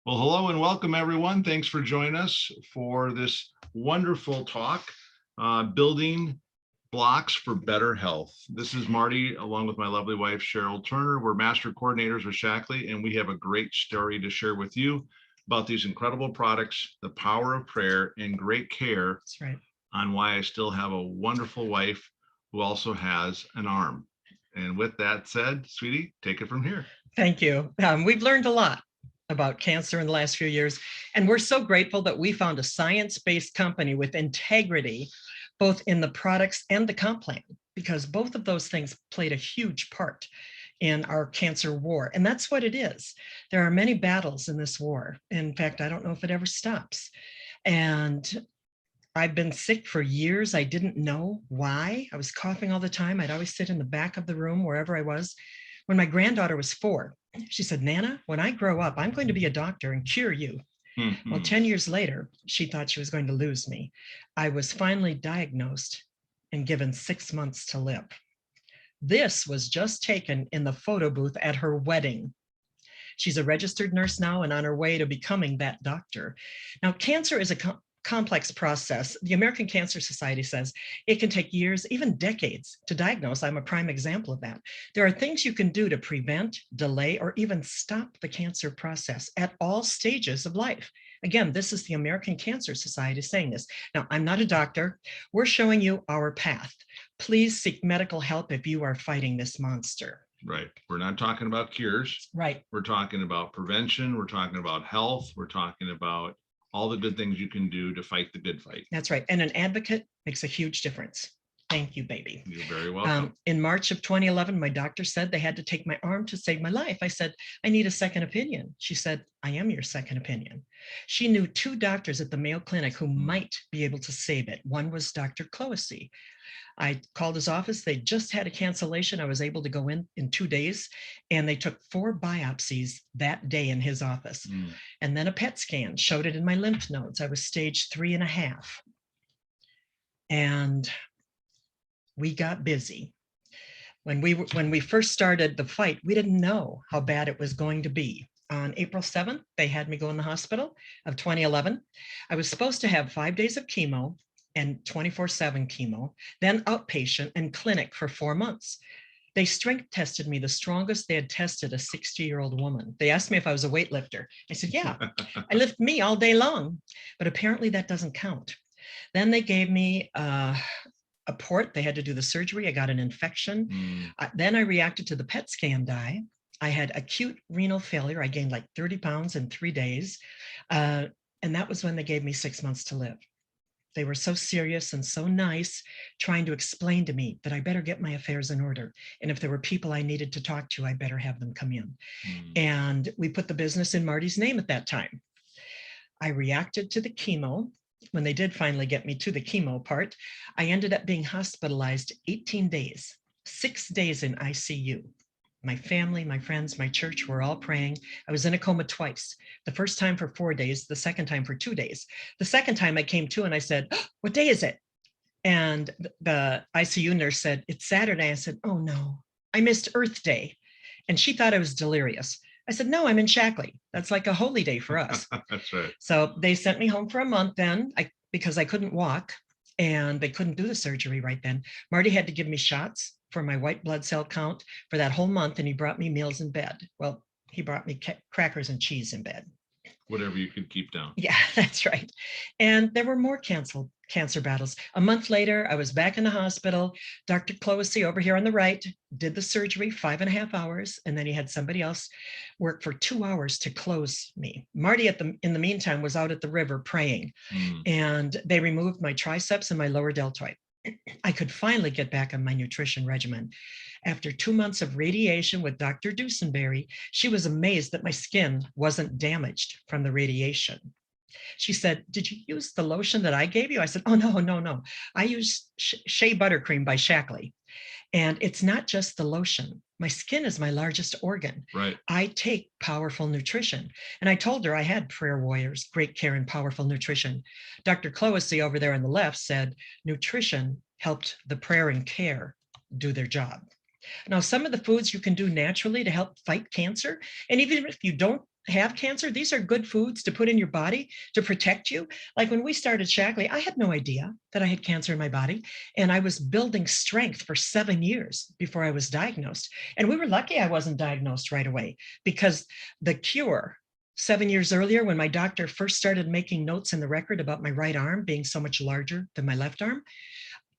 Well, hello and welcome, everyone. Thanks for joining us for this wonderful talk, Building Blocks for Better Health. This is Marty, along with my lovely wife, Cheryl Turner. We're master coordinators with Shaklee, and we have a great story to share with you about these incredible products, the power of prayer, and great care. That's right. On why I still have a wonderful wife who also has an arm. And with that said, sweetie, take it from here. Thank you. We've learned a lot about cancer in the last few years, and we're so grateful that we found a science-based company with integrity, both in the products and the comp plan, because both of those things played a huge part in our cancer war. And that's what it is. There are many battles in this war. In fact, I don't know if it ever stops. And I've been sick for years. I didn't know why. I was coughing all the time. I'd always sit in the back of the room, wherever I was. When my granddaughter was 4, she said, "Nana, when I grow up, I'm going to be a doctor and cure you." Mm-hmm. Well, 10 years later, she thought she was going to lose me. I was finally diagnosed and given 6 months to live. This was just taken in the photo booth at her wedding. She's a registered nurse now and on her way to becoming that doctor. Now, cancer is a complex process. The American Cancer Society says it can take years, even decades, to diagnose. I'm a prime example of that. There are things you can do to prevent, delay, or even stop the cancer process at all stages of life. Again, this is the American Cancer Society saying this. Now, I'm not a doctor. We're showing you our path. Please seek medical help if you are fighting this monster. Right. We're not talking about cures. Right. We're talking about prevention. We're talking about health. We're talking about all the good things you can do to fight the good fight. That's right. And an advocate makes a huge difference. Thank you, baby. You're very welcome. In March of 2011, my doctor said they had to take my arm to save my life. I said, "I need a second opinion." She said, "I am your second opinion." She knew 2 doctors at the Mayo Clinic who might be able to save it. One was Dr. Cloesy. I called his office. They just had a cancellation. I was able to go in 2 days, and they took 4 biopsies that day in his office. And then a PET scan showed it in my lymph nodes. I was stage 3.5. And we got busy. When we first started the fight, we didn't know how bad it was going to be. On April 7th, they had me go in the hospital of 2011. I was supposed to have 5 days of chemo and 24/7 chemo, then outpatient and clinic for 4 months. They strength tested me, the strongest they had tested a 60-year-old woman. They asked me if I was a weightlifter. I said, "Yeah, I lift me all day long," but apparently that doesn't count. Then they gave me a port. They had to do the surgery. I got an infection. Then I reacted to the PET scan dye. I had acute renal failure. I gained like 30 pounds in 3 days. And that was when they gave me 6 months to live. They were so serious and so nice, trying to explain to me that I better get my affairs in order. And if there were people I needed to talk to, I better have them come in. And we put the business in Marty's name at that time. I reacted to the chemo. When they did finally get me to the chemo part, I ended up being hospitalized 18 days, 6 days in ICU. My family, my friends, my church were all praying. I was in a coma twice. The first time for 4 days, the second time for 2 days. The second time I came to and I said, "What day is it?" And the ICU nurse said, "It's Saturday." I said, "Oh no, I missed Earth Day." And she thought I was delirious. I said, "No, I'm in Shaklee. That's like a holy day for us." That's right. So they sent me home for a month then because I couldn't walk and they couldn't do the surgery right then. Marty had to give me shots for my white blood cell count for that whole month, and he brought me meals in bed. Well, he brought me crackers and cheese in bed. Whatever you could keep down. Yeah, that's right. And there were more cancer battles. A month later, I was back in the hospital. Dr. Cloesy over here on the right did the surgery, 5.5 hours, and then he had somebody else work for 2 hours to close me. Marty, in the meantime, was out at the river praying, and they removed my triceps and my lower deltoid. I could finally get back on my nutrition regimen. After 2 months of radiation with Dr. Dusenberry, she was amazed that my skin wasn't damaged from the radiation. She said, "Did you use the lotion that I gave you?" I said, "Oh, no. I used Shea Buttercream by Shaklee. And it's not just the lotion. My skin is my largest organ. Right. I take powerful nutrition." And I told her I had prayer warriors, great care and powerful nutrition. Dr. Cloesy over there on the left said, nutrition helped the prayer and care do their job. Now, some of the foods you can do naturally to help fight cancer, and even if you don't have cancer, these are good foods to put in your body to protect you. Like when we started Shaklee, I had no idea that I had cancer in my body. And I was building strength for 7 years before I was diagnosed. And we were lucky I wasn't diagnosed right away, because the cure 7 years earlier, when my doctor first started making notes in the record about my right arm being so much larger than my left arm,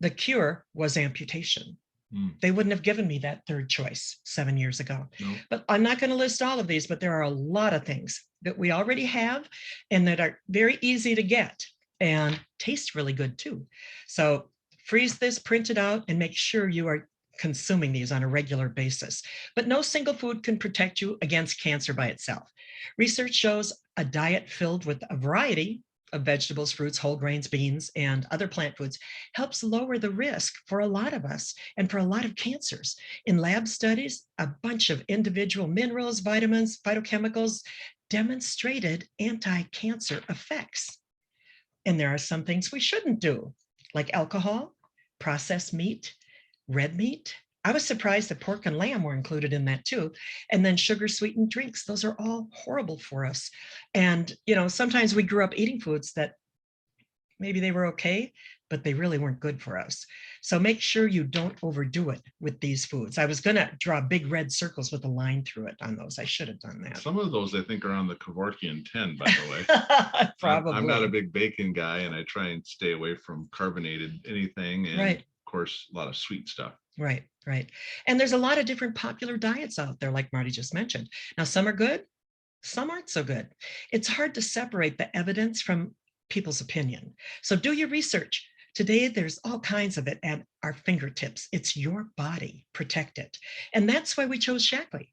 the cure was amputation. They wouldn't have given me that third choice 7 years ago. No. But I'm not going to list all of these, but there are a lot of things that we already have and that are very easy to get and taste really good too. So freeze this, print it out, and make sure you are consuming these on a regular basis. But no single food can protect you against cancer by itself. Research shows a diet filled with a variety of vegetables, fruits, whole grains, beans, and other plant foods helps lower the risk for a lot of us and for a lot of cancers. In lab studies, a bunch of individual minerals, vitamins, phytochemicals demonstrated anti-cancer effects. And there are some things we shouldn't do, like alcohol, processed meat, red meat. I was surprised that pork and lamb were included in that too. And then sugar sweetened drinks. Those are all horrible for us. And, sometimes we grew up eating foods that maybe they were okay, but they really weren't good for us. So make sure you don't overdo it with these foods. I was going to draw big red circles with a line through it on those. I should have done that. Some of those I think are on the Kevorkian 10, by the way. Probably. I'm not a big bacon guy, and I try and stay away from carbonated anything. And right. Of course, a lot of sweet stuff. Right. And there's a lot of different popular diets out there, like Marty just mentioned. Now, some are good, some aren't so good. It's hard to separate the evidence from people's opinion. So do your research. Today, there's all kinds of it at our fingertips. It's your body, protect it. And that's why we chose Shaklee.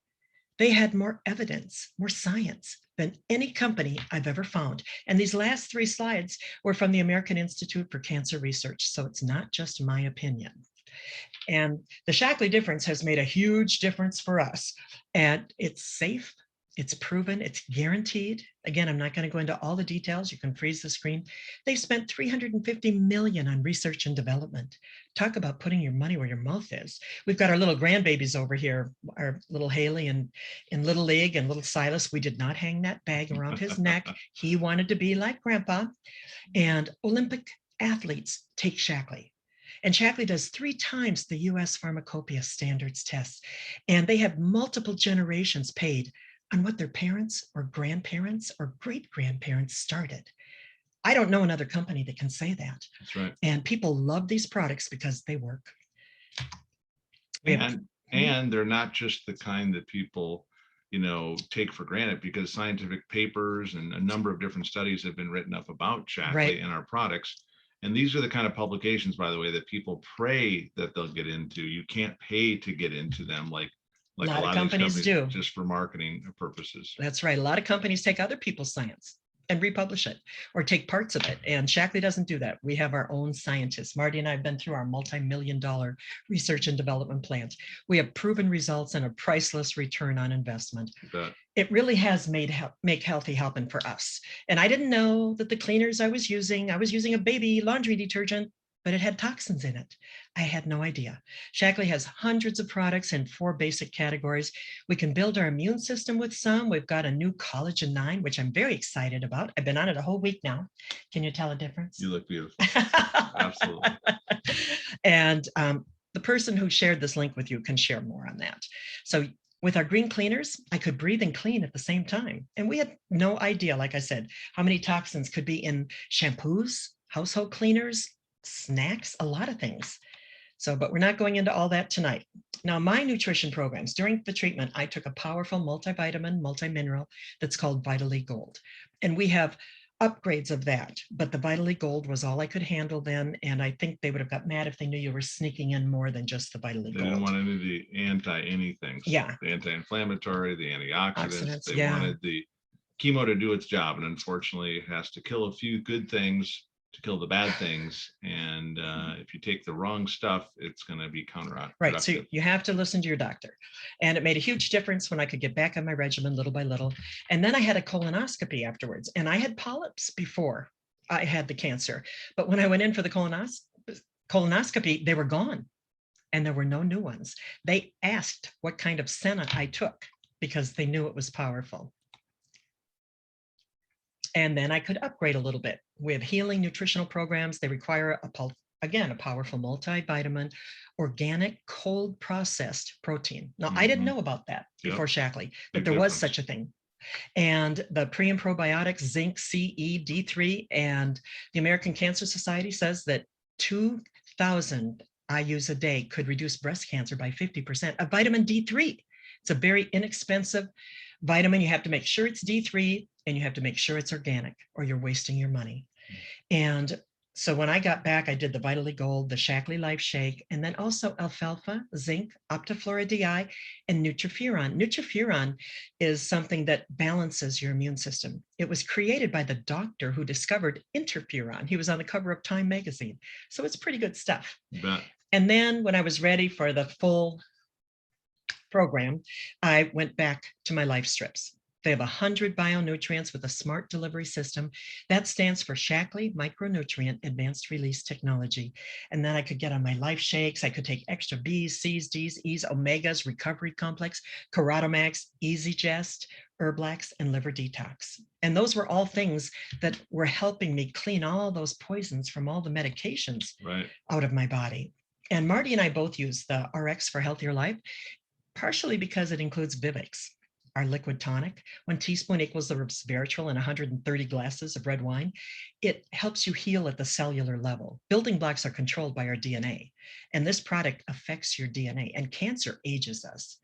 They had more evidence, more science than any company I've ever found. And these last 3 slides were from the American Institute for Cancer Research. So it's not just my opinion. And the Shaklee Difference has made a huge difference for us. And it's safe, it's proven, it's guaranteed. Again, I'm not going to go into all the details. You can freeze the screen. They spent $350 million on research and development. Talk about putting your money where your mouth is. We've got our little grandbabies over here, our little Haley in Little League and little Silas. We did not hang that bag around his neck. He wanted to be like Grandpa. And Olympic athletes take Shaklee. And Shaklee does 3 times the US Pharmacopoeia standards tests. And they have multiple generations paid on what their parents or grandparents or great-grandparents started. I don't know another company that can say that. That's right. And people love these products because they work. And they're not just the kind that people, take for granted, because scientific papers and a number of different studies have been written up about Shaklee and our products. And these are the kind of publications, by the way, that people pray that they'll get into. You can't pay to get into them like a lot of companies do, just for marketing purposes. That's right. A lot of companies take other people's science and republish it or take parts of it. And Shaklee doesn't do that. We have our own scientists. Marty and I have been through our multi-million-dollar research and development plans. We have proven results and a priceless return on investment. It really has make healthy happen for us. And I didn't know that the cleaners I was using a baby laundry detergent, but it had toxins in it. I had no idea. Shaklee has hundreds of products in 4 basic categories. We can build our immune system with some. We've got a new collagen 9, which I'm very excited about. I've been on it a whole week now. Can you tell a difference? You look beautiful. Absolutely. And the person who shared this link with you can share more on that. So with our green cleaners, I could breathe and clean at the same time. And we had no idea, like I said, how many toxins could be in shampoos, household cleaners, snacks, a lot of things. So, but we're not going into all that tonight. Now, my nutrition programs, during the treatment, I took a powerful multivitamin, multimineral that's called Vitally Gold. And we have upgrades of that, but the Vitally Gold was all I could handle then. And I think they would have got mad if they knew you were sneaking in more than just the Vitally Gold. They didn't want any of the anti-anything. Yeah. The anti-inflammatory, the antioxidants. They wanted the chemo to do its job. And unfortunately, it has to kill a few good things to kill the bad things. And if you take the wrong stuff, it's going to be counterproductive. Right. So you have to listen to your doctor. And it made a huge difference when I could get back on my regimen little by little. And then I had a colonoscopy afterwards. And I had polyps before I had the cancer. But when I went in for the colonoscopy, they were gone. And there were no new ones. They asked what kind of senna I took because they knew it was powerful. And then I could upgrade a little bit. We have healing nutritional programs. They require again, a powerful multivitamin, organic, cold processed protein. Now, I didn't know about that before Shaklee, but there was such a thing. And the pre and probiotics, zinc, CE, D3, and the American Cancer Society says that 2,000 IUs a day could reduce breast cancer by 50%. A vitamin D3, it's a very inexpensive vitamin. You have to make sure it's D3 and you have to make sure it's organic or you're wasting your money. And so when I got back, I did the Vitally Gold, the Shaklee Life Shake, and then also alfalfa, zinc, Optiflora DI, and Nutrifuron. Nutrifuron is something that balances your immune system. It was created by the doctor who discovered interferon. He was on the cover of Time magazine. So it's pretty good stuff. And then when I was ready for the full program, I went back to my life strips. They have 100 bionutrients with a smart delivery system. That stands for Shaklee Micronutrient Advanced Release Technology. And then I could get on my life shakes. I could take extra B's, C's, D's, E's, Omegas, Recovery Complex, Keratomax, Easy Gest, Herblax, and Liver Detox. And those were all things that were helping me clean all those poisons from all the medications out of my body. And Marty and I both use the RX for Healthier Life, partially because it includes Vivix, our liquid tonic. 1 teaspoon equals the resveratrol in 130 glasses of red wine. It helps you heal at the cellular level. Building blocks are controlled by our DNA, and this product affects your DNA, and cancer ages us.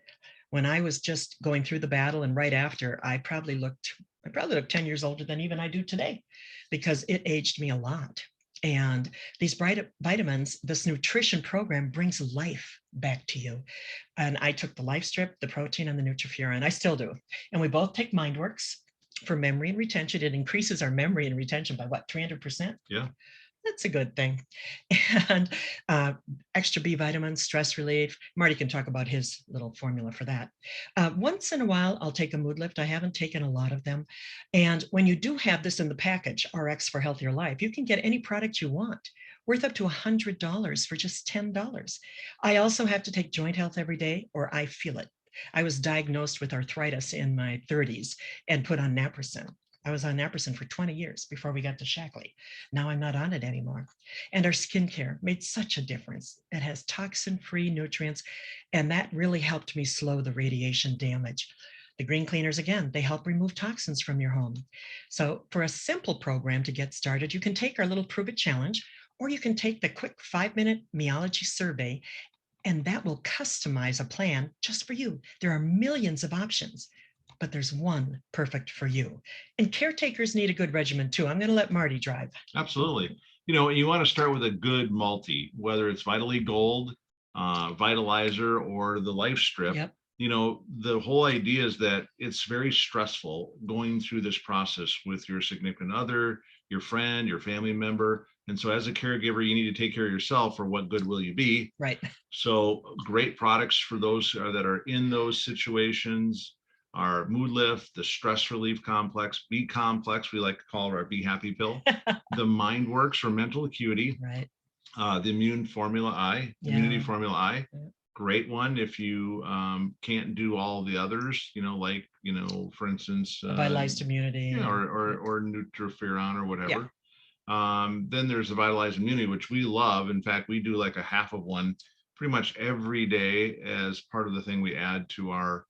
When I was just going through the battle and right after, I probably looked 10 years older than even I do today, because it aged me a lot. And these vitamins, this nutrition program brings life back to you. And I took the Life Strip, the protein, and the Nutrifuron. I still do. And we both take MindWorks for memory and retention. It increases our memory and retention by what, 300%? Yeah. That's a good thing. And extra B vitamins, stress relief. Marty can talk about his little formula for that. Once in a while, I'll take a mood lift. I haven't taken a lot of them. And when you do have this in the package, RX for Healthier Life, you can get any product you want, worth up to $100 for just $10. I also have to take Joint Health every day, or I feel it. I was diagnosed with arthritis in my 30s and put on naproxen. I was on naproxen for 20 years before we got to Shaklee. Now I'm not on it anymore. And our skincare made such a difference. It has toxin-free nutrients, and that really helped me slow the radiation damage. The green cleaners, again, they help remove toxins from your home. So for a simple program to get started, you can take our little Prove It Challenge, or you can take the quick 5-minute Meology survey, and that will customize a plan just for you. There are millions of options, but there's one perfect for you. And caretakers need a good regimen too. I'm going to let Marty drive. Absolutely. You know, you want to start with a good multi, whether it's Vitally Gold, Vitalizer, or the Life Strip. Yep. You know, the whole idea is that it's very stressful going through this process with your significant other, your friend, your family member. And so as a caregiver, you need to take care of yourself, or what good will you be? Right. So great products for those that are in those situations. Our Mood Lift, the Stress Relief Complex, B Complex, we like to call it our Be Happy Pill, the MindWorks for mental acuity, right. The Immunity Formula I, great one if you can't do all the others, you know, like, you know, for instance, Vitalized Immunity, or Nutrifuron or whatever. Then there's the Vitalized Immunity, which we love. In fact, we do like a half of one pretty much every day as part of the thing we add to our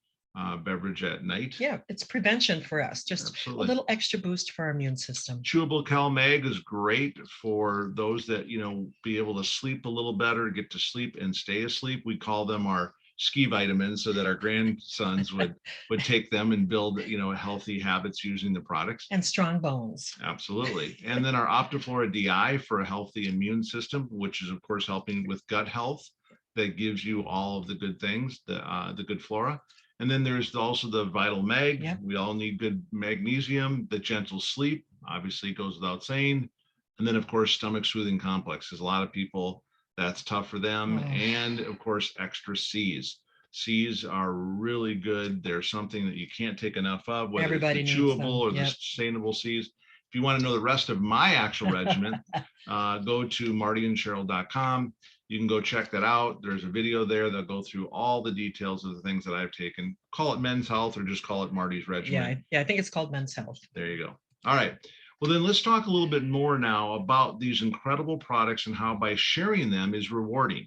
beverage at night. Yeah, it's prevention for us, just a little extra boost for our immune system. Chewable CalMag is great for those that, you know, be able to sleep a little better, get to sleep and stay asleep. We call them our ski vitamins, so that our grandsons would take them and build, you know, healthy habits using the products. And strong bones. Absolutely. And then our Optiflora DI for a healthy immune system, which is of course helping with gut health. That gives you all of the good things, the good flora. And then there's also the Vital Mag. Yep. We all need good magnesium. The Gentle Sleep obviously goes without saying. And then of course, Stomach Soothing Complex, because a lot of people, that's tough for them. And of course, extra C's. C's are really good. They're something that you can't take enough of, whether Everybody it's the chewable or the sustainable C's. If you want to know the rest of my actual regimen, go to martyandcheryl.com. You can go check that out. There's a video there that'll go through all the details of the things that I've taken. Call it Men's Health, or just call it Marty's Regimen. Yeah, I think it's called Men's Health. There you go. All right. Well, then let's talk a little bit more now about these incredible products and how by sharing them is rewarding.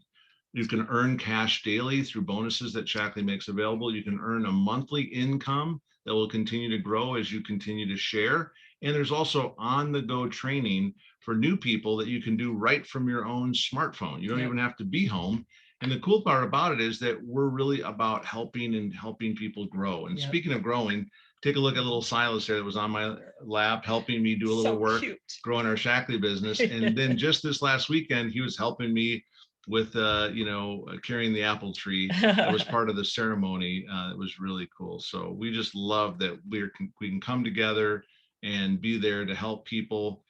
You can earn cash daily through bonuses that Shaklee makes available. You can earn a monthly income that will continue to grow as you continue to share. And there's also on-the-go training for new people that you can do right from your own smartphone. You don't even have to be home. And the cool part about it is that we're really about helping people grow. And speaking of growing, take a look at little Silas there that was on my lap, helping me do a little work, growing our Shaklee business. And then just this last weekend, he was helping me with, carrying the apple tree. That was part of the ceremony. It was really cool. So we just love that we can come together and be there to help people.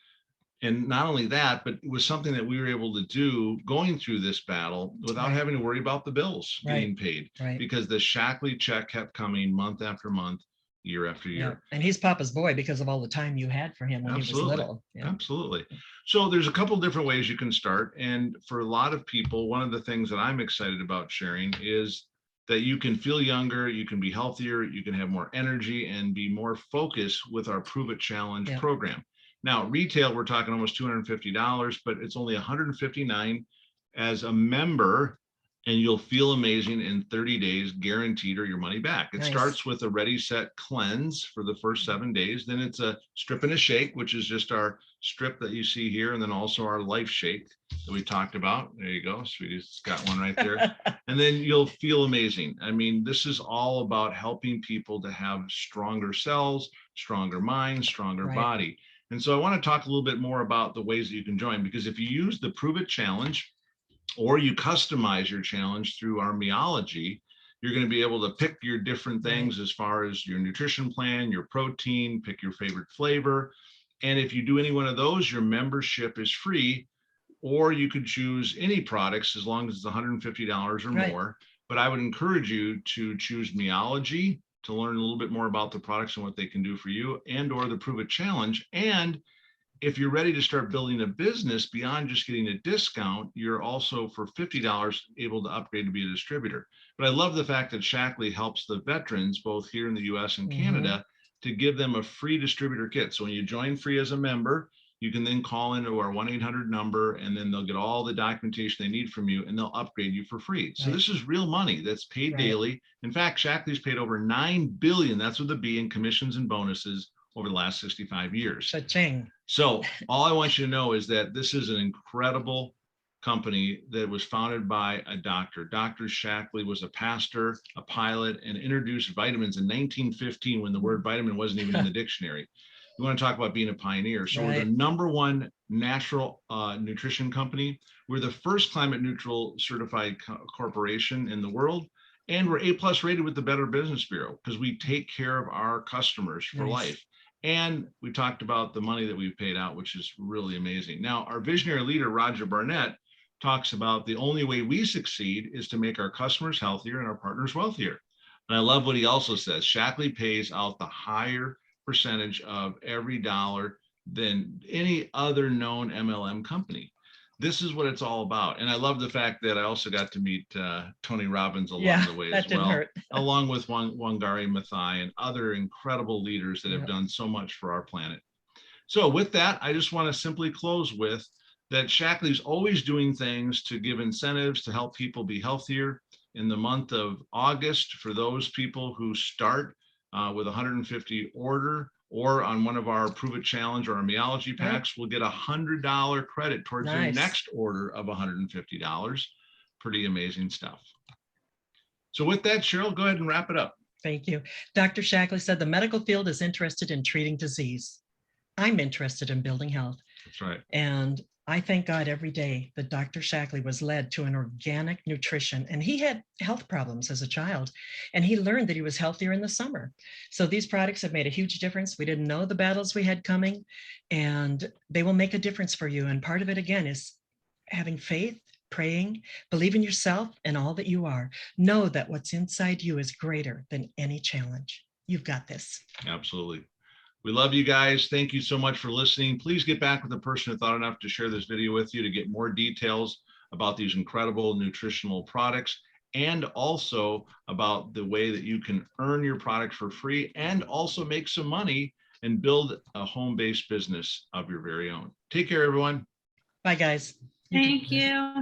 And not only that, but it was something that we were able to do going through this battle without having to worry about the bills being paid, because the Shaklee check kept coming month after month, year after year. And he's Papa's boy because of all the time you had for him when he was little. Absolutely. So there's a couple of different ways you can start. And for a lot of people, one of the things that I'm excited about sharing is that you can feel younger, you can be healthier, you can have more energy and be more focused with our Prove It Challenge program. Now, retail, we're talking almost $250, but it's only $159 as a member, and you'll feel amazing in 30 days, guaranteed, or your money back. It starts with a Ready, Set, Cleanse for the first 7 days. Then it's a strip and a shake, which is just our strip that you see here, and then also our Life Shake that we talked about. There you go, sweetie's got one right there. And then you'll feel amazing. I mean, this is all about helping people to have stronger cells, stronger mind, stronger body. And so I want to talk a little bit more about the ways that you can join, because if you use the Prove It Challenge, or you customize your challenge through our Meology, you're going to be able to pick your different things as far as your nutrition plan, your protein, pick your favorite flavor. And if you do any one of those, your membership is free, or you could choose any products as long as it's $150 or more. But I would encourage you to choose Meology to learn a little bit more about the products and what they can do for you, and or the Prove It Challenge. And if you're ready to start building a business beyond just getting a discount, you're also for $50 able to upgrade to be a distributor. But I love the fact that Shaklee helps the veterans, both here in the US and Canada, to give them a free distributor kit. So when you join free as a member, you can then call into our 1-800 number, and then they'll get all the documentation they need from you, and they'll upgrade you for free. So this is real money that's paid daily. In fact, Shaklee's paid over $9 billion, that's with a B, in commissions and bonuses over the last 65 years. Cha-ching. So all I want you to know is that this is an incredible company that was founded by a doctor. Dr. Shaklee was a pastor, a pilot, and introduced vitamins in 1915 when the word vitamin wasn't even in the dictionary. You want to talk about being a pioneer. So we're the #1 natural nutrition company. We're the first climate neutral certified corporation in the world. And we're A+ rated with the Better Business Bureau, because we take care of our customers for life. And we talked about the money that we've paid out, which is really amazing. Now, our visionary leader, Roger Barnett, talks about the only way we succeed is to make our customers healthier and our partners wealthier. And I love what he also says. Shaklee pays out the higher percentage of every dollar than any other known MLM company. This is what it's all about. And I love the fact that I also got to meet Tony Robbins along the way as well, along with Wangari Maathai and other incredible leaders that have done so much for our planet. So with that, I just want to simply close with that Shaklee's always doing things to give incentives to help people be healthier. In the month of August, for those people who start with 150 order, or on one of our Prove It Challenge or our Meology packs, we'll get $100 credit towards your next order of $150. Pretty amazing stuff. So with that, Cheryl, go ahead and wrap it up. Thank you. Dr. Shaklee said the medical field is interested in treating disease. I'm interested in building health. That's right. And I thank God every day that Dr. Shaklee was led to an organic nutrition, and he had health problems as a child, and he learned that he was healthier in the summer. So these products have made a huge difference. We didn't know the battles we had coming, and they will make a difference for you. And part of it, again, is having faith, praying, believe in yourself and all that you are. Know that what's inside you is greater than any challenge. You've got this. Absolutely. We love you guys. Thank you so much for listening. Please get back with the person who thought enough to share this video with you to get more details about these incredible nutritional products, and also about the way that you can earn your product for free and also make some money and build a home-based business of your very own. Take care, everyone. Bye, guys. Thank you.